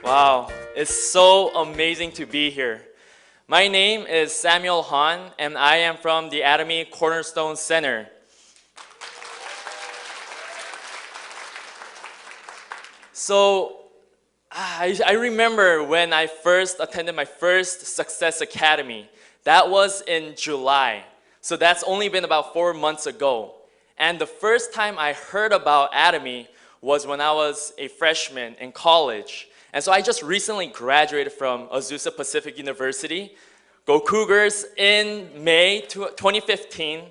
Wow, it's so amazing to be here. My name is Samuel Han, and I am from the Atomy Cornerstone Center. So, I remember when I first attended my first Success Academy. That was in July. So that's only been about 4 months ago. And the first time I heard about Atomy was when I was a freshman in college. And so I just recently graduated from Azusa Pacific University, Go Cougars, in May 2015.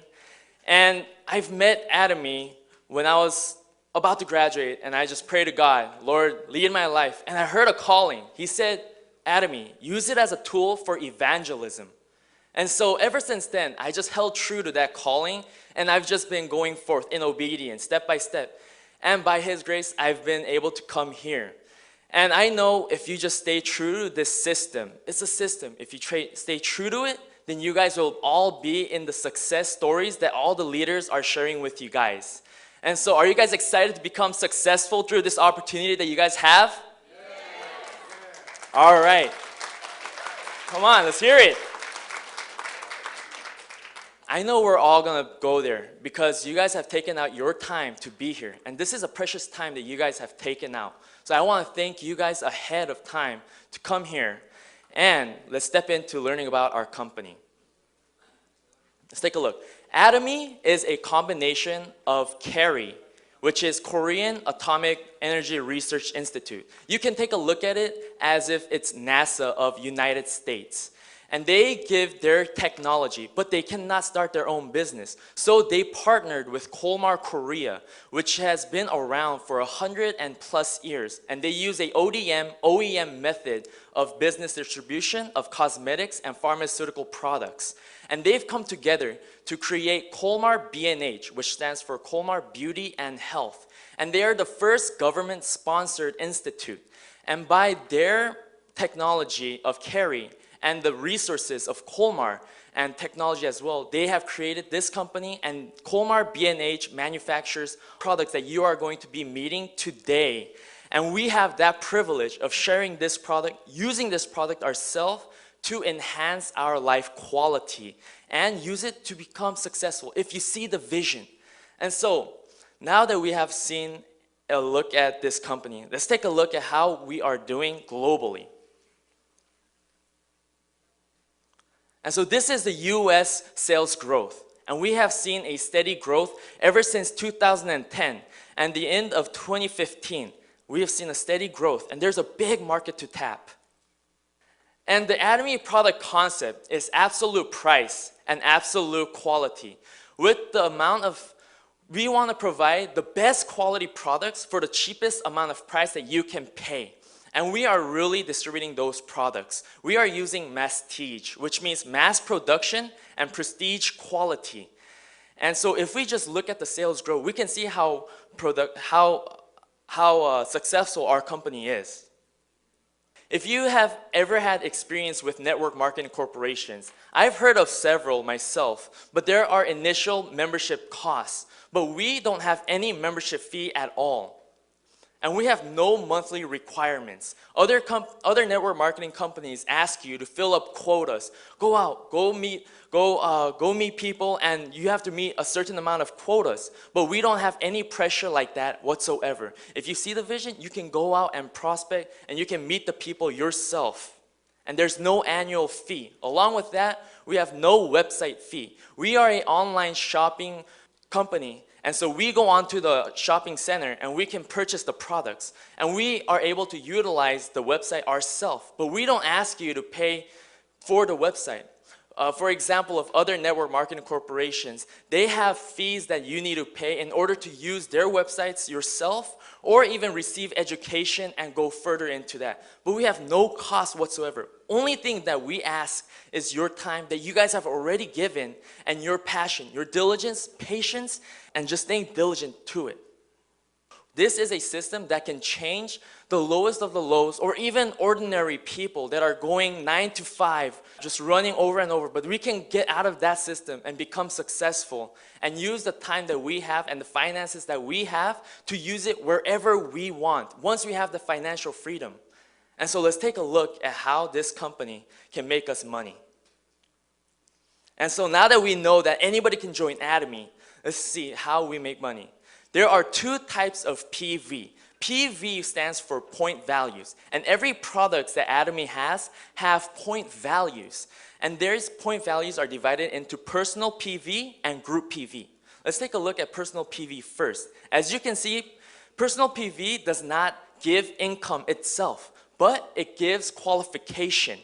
And I've met Atomy when I was about to graduate, and I just prayed to God, Lord, lead my life. And I heard a calling. He said, Atomy, use it as a tool for evangelism. And so ever since then, I just held true to that calling, and I've just been going forth in obedience, step by step. And by His grace, I've been able to come here. And I know if you just stay true to this system, it's a system. If you stay true to it, then you guys will all be in the success stories that all the leaders are sharing with you guys. And so are you guys excited to become successful through this opportunity that you guys have? Yeah. All right. Come on, let's hear it. I know we're all going to go there because you guys have taken out your time to be here. And this is a precious time that you guys have taken out. So I want to thank you guys ahead of time to come here. And let's step into learning about our company. Let's take a look. Atomy is a combination of KAERI, which is Korean Atomic Energy Research Institute. You can take a look at it as if it's NASA of United States. And they give their technology, but they cannot start their own business. So they partnered with KOLMAR Korea, which has been around for 100+ years. And they use a OEM method of business distribution of cosmetics and pharmaceutical products. And they've come together to create KOLMAR B&H, which stands for KOLMAR Beauty and Health. And they are the first government-sponsored institute. And by their technology of KAERI and the resources of KOLMAR and technology as well, they have created this company, and KOLMAR B&H manufactures products that you are going to be meeting today. And we have that privilege of sharing this product, using this product ourselves to enhance our life quality and use it to become successful if you see the vision. And so now that we have seen a look at this company, let's take a look at how we are doing globally. And so this is the US sales growth. And we have seen a steady growth ever since 2010 and the end of 2015. We have seen a steady growth, and there's a big market to tap. And the Atomy product concept is absolute price and absolute quality. With the amount of, we want to provide the best quality products for the cheapest amount of price that you can pay. And we are really distributing those products. We are using mastige, which means mass production and prestige quality. And so if we just look at the sales growth, we can see how successful our company is. If you have ever had experience with network marketing corporations, I've heard of several myself, but there are initial membership costs. But we don't have any membership fee at all. And we have no monthly requirements. Other network marketing companies ask you to fill up quotas. Go out, go meet people, and you have to meet a certain amount of quotas. But we don't have any pressure like that whatsoever. If you see the vision, you can go out and prospect, and you can meet the people yourself. And there's no annual fee. Along with that, we have no website fee. We are an online shopping company. And so we go onto the shopping center and we can purchase the products. And we are able to utilize the website ourselves. But we don't ask you to pay for the website. For example, of other network marketing corporations, they have fees that you need to pay in order to use their websites yourself or even receive education and go further into that. But we have no cost whatsoever. Only thing that we ask is your time that you guys have already given and your passion, your diligence, patience, and just staying diligent to it. This is a system that can change the lowest of the lows or even ordinary people that are going 9 to 5, just running over and over. But we can get out of that system and become successful and use the time that we have and the finances that we have to use it wherever we want once we have the financial freedom. And so let's take a look at how this company can make us money. And so now that we know that anybody can join Atomy, let's see how we make money. There are two types of PV. PV stands for point values, and every product that Atomy has have point values. And these point values are divided into personal PV and group PV. Let's take a look at personal PV first. As you can see, personal PV does not give income itself, but it gives qualification.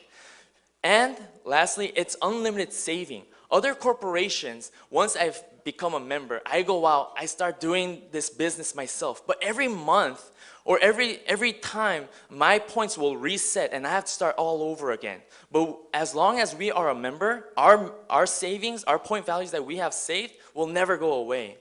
And lastly, it's unlimited saving. Other corporations, once I've become a member, I go out, I start doing this business myself. But every month or every time, my points will reset and I have to start all over again. But as long as we are a member, our savings, our point values that we have saved will never go away.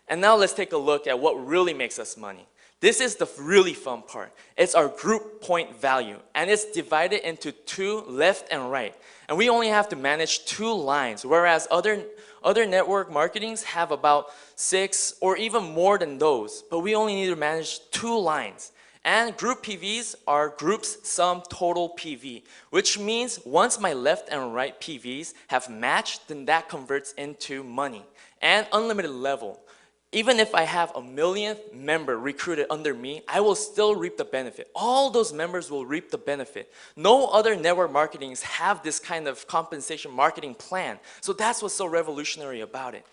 And now let's take a look at what really makes us money. This is the really fun part. It's our group point value, and it's divided into two, left and right. And we only have to manage 2 lines, whereas other network marketings have about 6 or even more than those. But we only need to manage 2 lines. And group PVs are groups sum total PV, which means once my left and right PVs have matched, then that converts into money. And unlimited level. Even if I have a millionth member recruited under me, I will still reap the benefit. All those members will reap the benefit. No other network marketings have this kind of compensation marketing plan. So that's what's so revolutionary about it.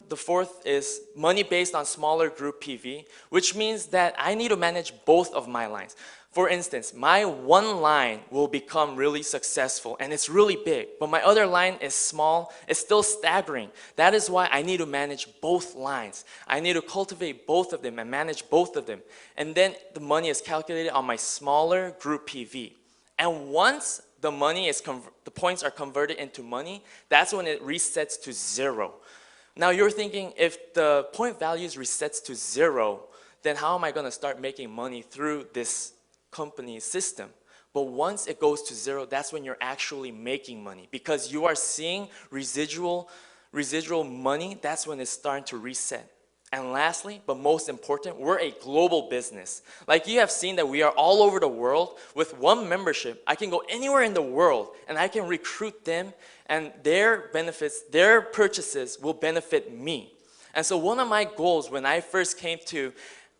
The fourth is money based on smaller group PV, which means that I need to manage both of my lines. For instance, my one line will become really successful and it's really big, but my other line is small, it's still staggering. That is why I need to manage both lines. I need to cultivate both of them and manage both of them. And then the money is calculated on my smaller group PV. And once the points are converted into money, that's when it resets to 0. Now you're thinking, if the point values resets to 0, then how am I going to start making money through this company system? But once it goes to 0, that's when you're actually making money, because you are seeing residual money. That's when it's starting to reset. And lastly, but most important, we're a global business. Like you have seen that we are all over the world. With one membership, I can go anywhere in the world and I can recruit them, and their benefits, their purchases will benefit me. And so one of my goals when I first came to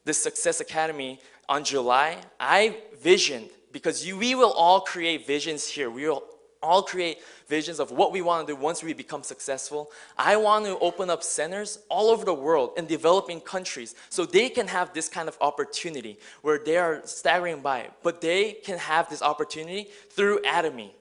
the Success Academy on July, I visioned, because we will all create visions here. We will all create visions of what we want to do once we become successful. I want to open up centers all over the world in developing countries so they can have this kind of opportunity where they are staggering by, but they can have this opportunity through Atomy.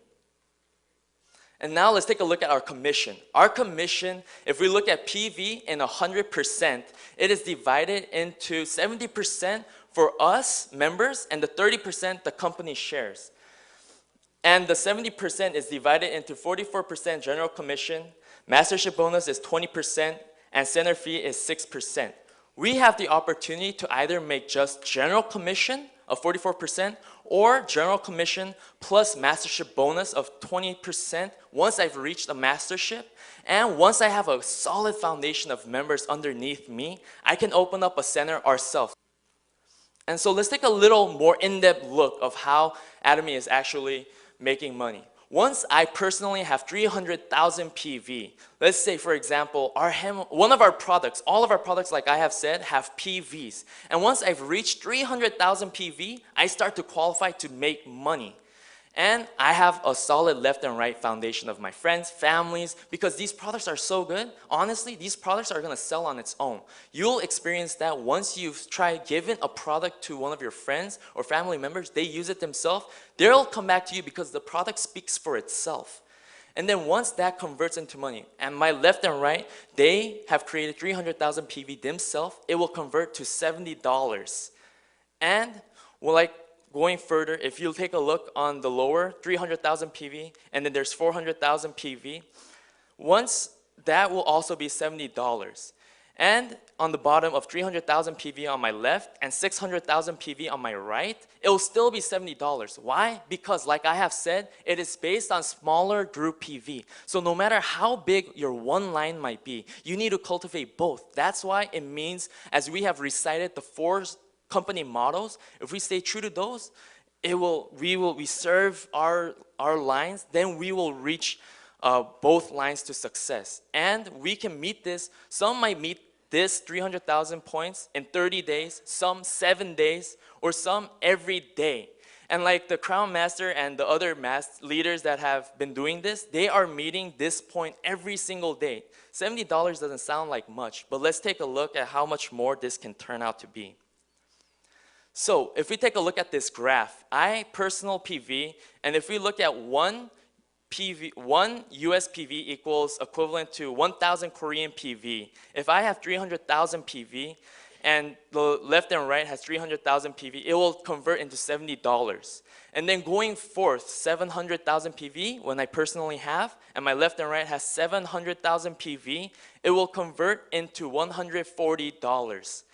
And now let's take a look at our commission. Our commission, if we look at PV in 100%, it is divided into 70% for us members and the 30% the company shares. And the 70% is divided into 44% general commission, mastership bonus is 20%, and center fee is 6%. We have the opportunity to either make just general commission of 44% or general commission plus mastership bonus of 20% once I've reached a mastership. And once I have a solid foundation of members underneath me, I can open up a center ourselves. And so let's take a little more in-depth look of how Atomy is actually making money. Once I personally have 300,000 PV, let's say for example, one of our products, all of our products like I have said have PVs. And once I've reached 300,000 PV, I start to qualify to make money. And I have a solid left and right foundation of my friends, families, because these products are so good. Honestly, these products are going to sell on its own. You'll experience that once you've tried giving a product to one of your friends or family members, they use it themselves, they'll come back to you because the product speaks for itself. And then once that converts into money, and my left and right, they have created 300,000 PV themselves, it will convert to $70. And going further, if you take a look on the lower, 300,000 PV, and then there's 400,000 PV, once that will also be $70. And on the bottom of 300,000 PV on my left and 600,000 PV on my right, it will still be $70. Why? Because like I have said, it is based on smaller group PV. So no matter how big your one line might be, you need to cultivate both. That's why it means, as we have recited the company models, if we stay true to those, we serve our lines, then we will reach both lines to success. And we can meet this. Some might meet this 300,000 points in 30 days, some 7 days, or some every day. And like the Crown Master and the other leaders that have been doing this, they are meeting this point every single day. $70 doesn't sound like much, but let's take a look at how much more this can turn out to be. So if we take a look at this graph, personal PV, and if we look at one US PV equals equivalent to 1,000 Korean PV. If I have 300,000 PV and the left and right has 300,000 PV, it will convert into $70. And then going forth, 700,000 PV when I personally have, and my left and right has 700,000 PV, it will convert into $140.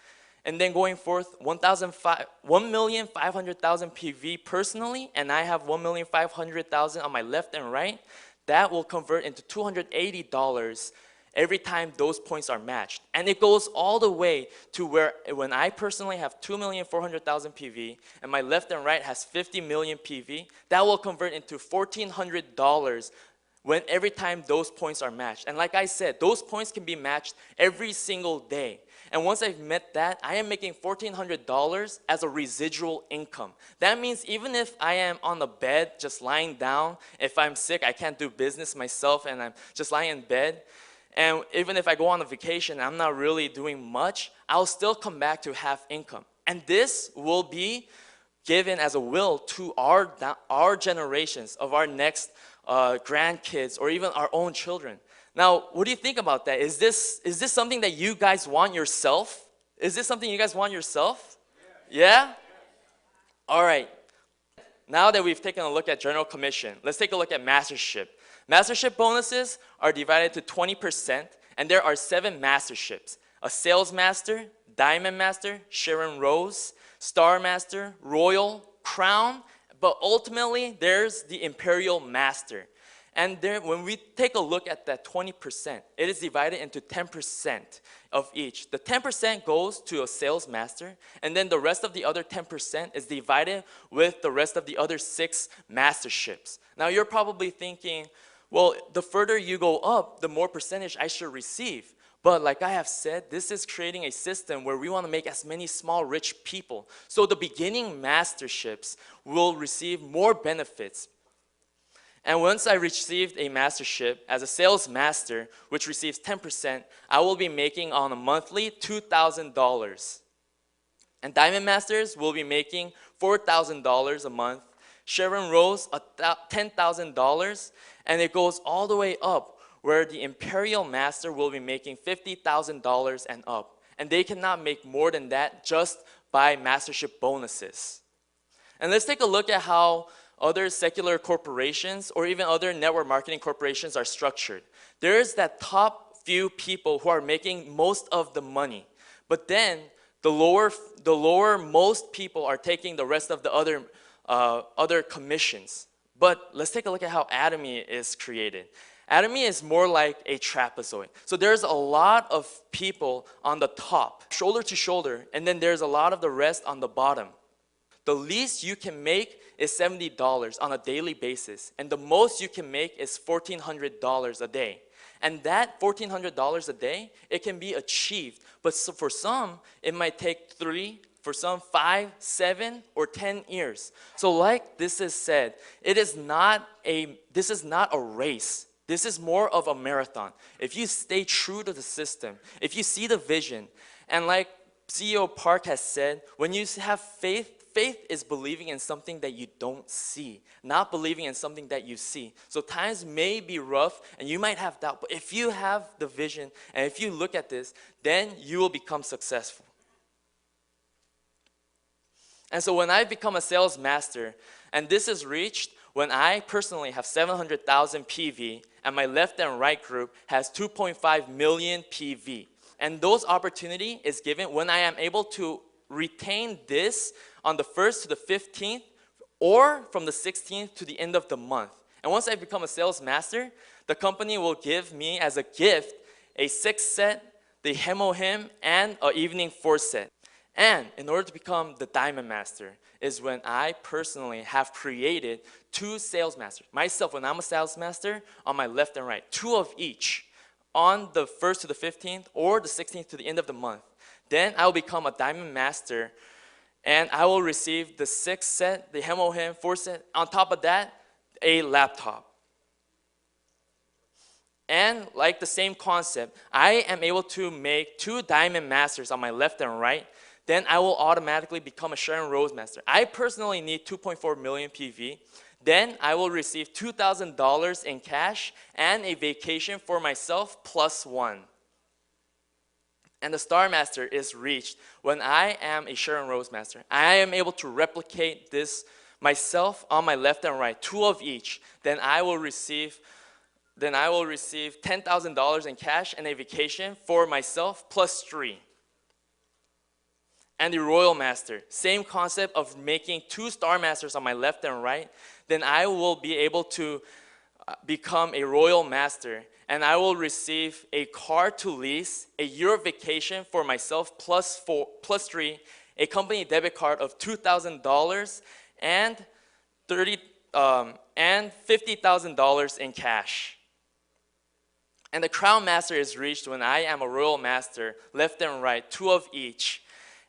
And then going forth, 1,500,000 PV personally, and I have 1,500,000 on my left and right, that will convert into $280 every time those points are matched. And it goes all the way to where when I personally have 2,400,000 PV and my left and right has 50 million PV, that will convert into $1,400 every time those points are matched. And like I said, those points can be matched every single day. And once I've met that, I am making $1,400 as a residual income. That means even if I am on the bed just lying down, if I'm sick, I can't do business myself and I'm just lying in bed, and even if I go on a vacation and I'm not really doing much, I'll still come back to have income. And this will be given as a will to our generations of our next grandkids or even our own children. Now, what do you think about that? Is this something that you guys want yourself? Is this something you guys want yourself? Yeah? All right. Now that we've taken a look at General Commission, let's take a look at Mastership. Mastership bonuses are divided to 20%, and there are 7 Masterships. A Sales Master, Diamond Master, Sharon Rose, Star Master, Royal, Crown, but ultimately there's the Imperial Master. And there, when we take a look at that 20%, it is divided into 10% of each. The 10% goes to a sales master, and then the rest of the other 10% is divided with the rest of the other 6 masterships. Now you're probably thinking, well, the further you go up, the more percentage I should receive. But like I have said, this is creating a system where we want to make as many small rich people. So the beginning masterships will receive more benefits. And once I received a mastership as a sales master, which receives 10%, I will be making on a monthly $2,000. And Diamond Masters will be making $4,000 a month. Sharon Rose, $10,000. And it goes all the way up where the Imperial Master will be making $50,000 and up. And they cannot make more than that just by mastership bonuses. And let's take a look at how other secular corporations or even other network marketing corporations are structured. There's that top few people who are making most of the money. But then the lower most people are taking the rest of the other commissions. But let's take a look at how Atomy is created. Atomy is more like a trapezoid. So there's a lot of people on the top, shoulder to shoulder, and then there's a lot of the rest on the bottom. The least you can make is $70 on a daily basis, and the most you can make is $1,400 a day. And that $1,400 a day, it can be achieved. But so for some, it might take 3, for some 5, 7, or 10 years. So like this is said, this is not a race. This is more of a marathon. If you stay true to the system, if you see the vision, and like CEO Park has said, when you have faith, faith is believing in something that you don't see, not believing in something that you see. So times may be rough and you might have doubt, but if you have the vision and if you look at this, then you will become successful. And so when I become a sales master, and this is reached when I personally have 700,000 PV and my left and right group has 2.5 million PV. And those opportunity is given when I am able to retain this on the 1st to the 15th or from the 16th to the end of the month. And once I become a sales master, the company will give me as a gift a 6 set, the Hemo Him, and an Evening 4 set. And in order to become the Diamond Master is when I personally have created 2 sales masters. Myself, when I'm a sales master, on my left and right, 2 of each, on the 1st to the 15th or the 16th to the end of the month. Then I will become a Diamond Master, and I will receive the 6 set, the Hemohin 4 set, on top of that, a laptop. And like the same concept, I am able to make 2 Diamond Masters on my left and right. Then I will automatically become a Sharon Rose Master. I personally need 2.4 million PV. Then I will receive $2,000 in cash and a vacation for myself +1. And the Star Master is reached when I am a Sharon Rose Master. I am able to replicate this myself on my left and right, 2 of each. Then I will receive $10,000 in cash and a vacation for myself +3. And the Royal Master, same concept of making 2 Star Masters on my left and right. Then I will be able to become a Royal Master, and I will receive a car to lease, a year of vacation for myself +3, a company debit card of $2,000, and $50,000 in cash. And the Crown Master is reached when I am a Royal Master, left and right, 2 of each.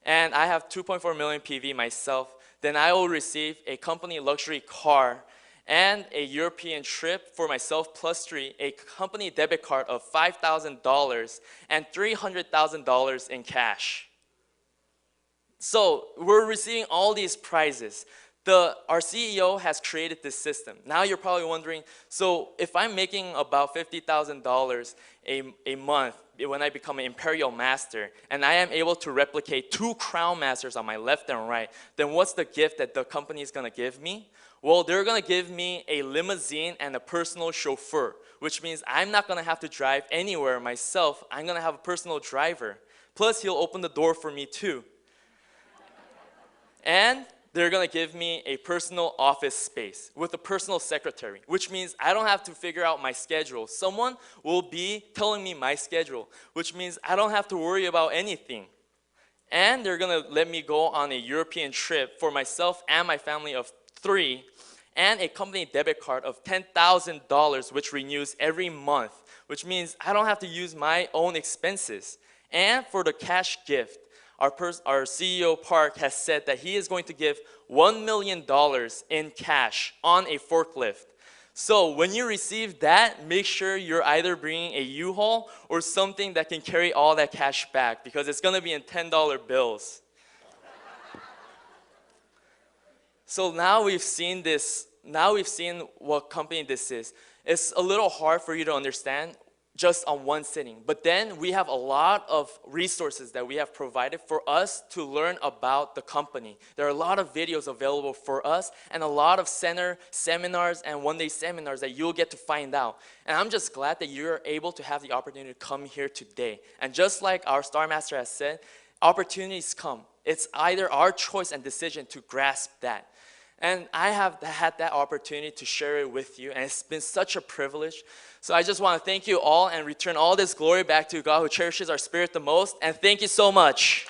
And I have 2.4 million PV myself. Then I will receive a company luxury car and a European trip for myself +3, a company debit card of $5,000 and $300,000 in cash. So we're receiving all these prizes. Our CEO has created this system. Now you're probably wondering, so if I'm making about $50,000 a month when I become an Imperial Master, and I am able to replicate 2 Crown Masters on my left and right, then what's the gift that the company is going to give me? Well, they're going to give me a limousine and a personal chauffeur, which means I'm not going to have to drive anywhere myself. I'm going to have a personal driver. Plus, he'll open the door for me too. And they're going to give me a personal office space with a personal secretary, which means I don't have to figure out my schedule. Someone will be telling me my schedule, which means I don't have to worry about anything. And they're going to let me go on a European trip for myself and my family of 3, and a company debit card of $10,000, which renews every month, which means I don't have to use my own expenses. And for the cash gift, our CEO Park has said that he is going to give $1 million in cash on a forklift. So when you receive that, make sure you're either bringing a U-Haul or something that can carry all that cash back, because it's going to be in $10 bills. So now we've seen this. Now we've seen what company this is. It's a little hard for you to understand just on one sitting. But then we have a lot of resources that we have provided for us to learn about the company. There are a lot of videos available for us and a lot of seminars and one-day seminars that you'll get to find out. And I'm just glad that you're able to have the opportunity to come here today. And just like our Star Master has said, opportunities come. It's either our choice and decision to grasp that. And I have had that opportunity to share it with you, and it's been such a privilege. So I just want to thank you all and return all this glory back to God who cherishes our spirit the most. And thank you so much.